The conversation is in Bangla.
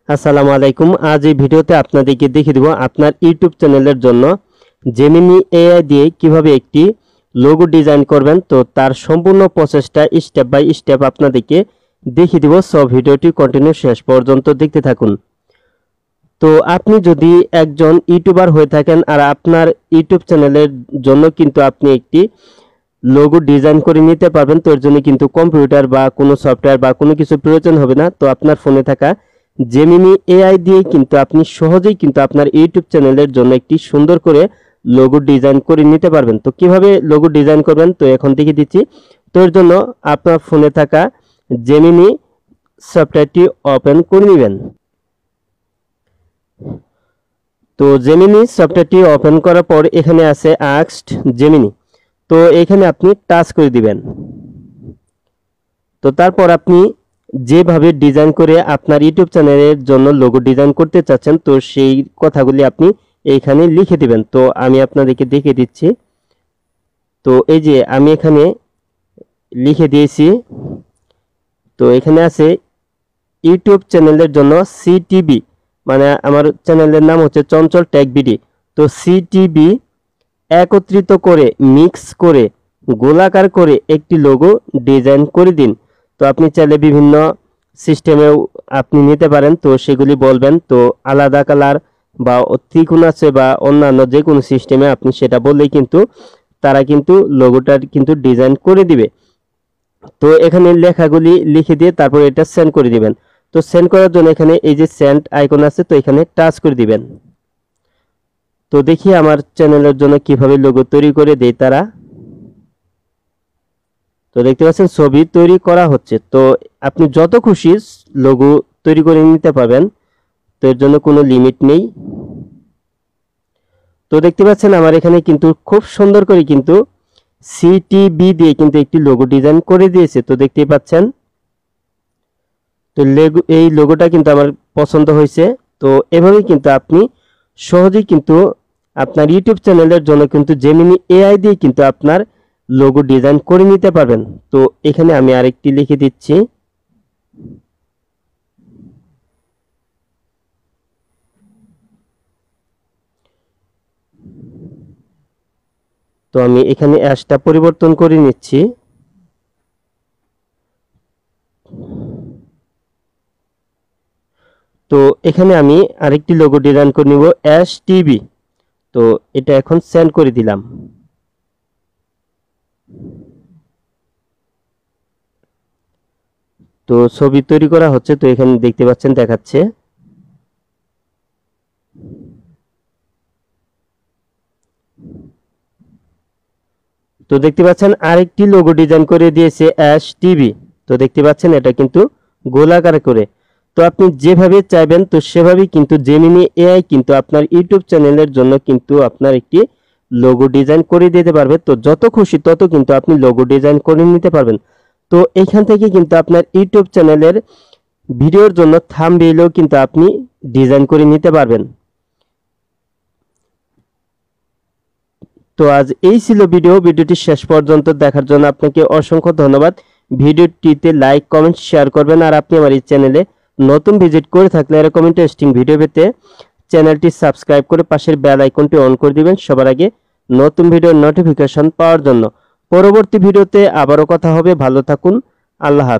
আসসালামু আলাইকুম। আজ এই ভিডিওতে আপনাদেরকে দেখিয়ে দেব আপনার ইউটিউব চ্যানেলের জন্য জেমিনি এআই দিয়ে কিভাবে একটি লোগো ডিজাইন করবেন। তো তার সম্পূর্ণ প্রসেসটা স্টেপ বাই স্টেপ আপনাদেরকে দেখিয়ে দেব। সব ভিডিওটি কন্টিনিউ শেষ পর্যন্ত দেখতে থাকুন। তো আপনি যদি একজন ইউটিউবার হয়ে থাকেন আর আপনার ইউটিউব চ্যানেলের জন্য কিন্তু আপনি একটি লোগো ডিজাইন করে নিতে পারবেন, তো এর জন্য কিন্তু কম্পিউটার বা কোনো সফটওয়্যার বা কোনো কিছু প্রয়োজন হবে না। তো আপনার ফোনে থাকা জেমিনি এআই দিয়ে কিন্তু আপনি সহজেই কিন্তু আপনার ইউটিউব চ্যানেলের জন্য একটি সুন্দর করে লোগো ডিজাইন করে নিতে পারবেন। তো কিভাবে লোগো ডিজাইন করবেন তো এখন দেখিয়ে দিচ্ছি। তো এর জন্য আপনার ফোনে থাকা জেমিনি সফটওয়্যারটি ওপেন করে নেবেন। তো জেমিনি সফটওয়্যারটি ওপেন করার পর এখানে আছে আস্কড জেমিনি। তো এখানে আপনি টাচ করে দিবেন। তো তারপর আপনি যেভাবে ডিজাইন করে আপনার ইউটিউব চ্যানেলের জন্য লোগো ডিজাইন করতে চাচ্ছেন তো সেই কথাগুলি আপনি এইখানে লিখে দিবেন। তো আমি আপনাদেরকে দেখিয়ে দিচ্ছি। তো এই যে আমি এখানে লিখে দিয়েছি। তো এখানে আছে ইউটিউব চ্যানেলের জন্য সিটিবি, মানে আমার চ্যানেলের নাম হচ্ছে চঞ্চল টেক বিডি। তো সিটিবি একত্রিত করে মিক্স করে গোলাকার করে একটি লোগো ডিজাইন করে দিন। তো আপনি চাইলে বিভিন্ন সিস্টেমেও আপনি নিতে পারেন, তো সেগুলি বলবেন। তো আলাদা কালার বা ত্রিকোণ আছে বা অন্যান্য যে কোনো সিস্টেমে আপনি সেটা বললেই কিন্তু তারা কিন্তু লোগোটার কিন্তু ডিজাইন করে দিবে। তো এখানে লেখাগুলি লিখে দিয়ে তারপর এটা সেন্ড করে দিবেন। তো সেন্ড করার জন্য এখানে এই যে সেন্ড আইকন আছে, তো এখানে টাচ করে দিবেন। তো দেখি আমার চ্যানেলের জন্য কিভাবে লোগো তৈরি করে দেয় তারা। তো দেখতে পাচ্ছেন ছবি তৈরি করা হচ্ছে। তো আপনি যত খুশি লোগো তৈরি করে নিতে পারবেন, তো এর জন্য কোনো লিমিট নেই। তো দেখতে পাচ্ছেন আমার এখানে কিন্তু খুব সুন্দর করে কিন্তু সিটিবি দিয়ে কিন্তু একটি লোগো ডিজাইন করে দিয়েছে। তো দেখতেই পাচ্ছেন। তো এই লোগোটা কিন্তু আমার পছন্দ হয়েছে। তো এভাবে কিন্তু আপনি সহজেই কিন্তু আপনার ইউটিউব চ্যানেলের জন্য কিন্তু জেমিনি এআই দিয়ে কিন্তু আপনার লোগো ডিজাইন করে নিতে পারবেন। তো এখানে আমি আরেকটি লিখে দিচ্ছি। তো আমি এখানে অ্যাশটা পরিবর্তন করে নিচ্ছি। তো এখানে আমি আরেকটি লোগো ডিজাইন করে নিব অ্যাশ টিভি। তো এটা এখন সেন্ড করে দিলাম। তো ছবি তৈরি করা হচ্ছে। তো এখানে দেখতে পাচ্ছেন দেখাচ্ছে। তো দেখতে পাচ্ছেন আরেকটি লোগো ডিজাইন করে দিয়েছে অ্যাশ টিভি। তো দেখতে পাচ্ছেন এটা কিন্তু গোলাকার করে। তো আপনি যেভাবে চাইবেন তো সেভাবেই কিন্তু জেমিনি এআই কিন্তু আপনার ইউটিউব চ্যানেলের জন্য কিন্তু আপনার একটি লোগো ডিজাইন করে দিতে পারবে। তো যত খুশি তত কিন্তু আপনি লোগো ডিজাইন করে নিতে পারবেন। তো এইখান থেকে কিন্তু আপনার ইউটিউব চ্যানেলের ভিডিওর জন্য থাম্বনেইলও কিন্তু আপনি ডিজাইন করে নিতে পারবেন। তো আজ এই ছিল ভিডিওটি শেষ পর্যন্ত দেখার জন্য আপনাকে অসংখ্য ধন্যবাদ। ভিডিওটিতে লাইক কমেন্ট শেয়ার করবেন। আর আপনি আমার এই চ্যানেলে নতুন ভিজিট করে থাকলে এরকম ইন্টারেস্টিং ভিডিও পেতে চ্যানেলটি সাবস্ক্রাইব করে পাশের বেল আইকনটি অন করে দিবেন সবার আগে নতুন ভিডিওর নোটিফিকেশন পাওয়ার জন্য। পরবর্তী ভিডিওতে আবারও কথা হবে। ভালো থাকুন। আল্লাহ হাফেজ।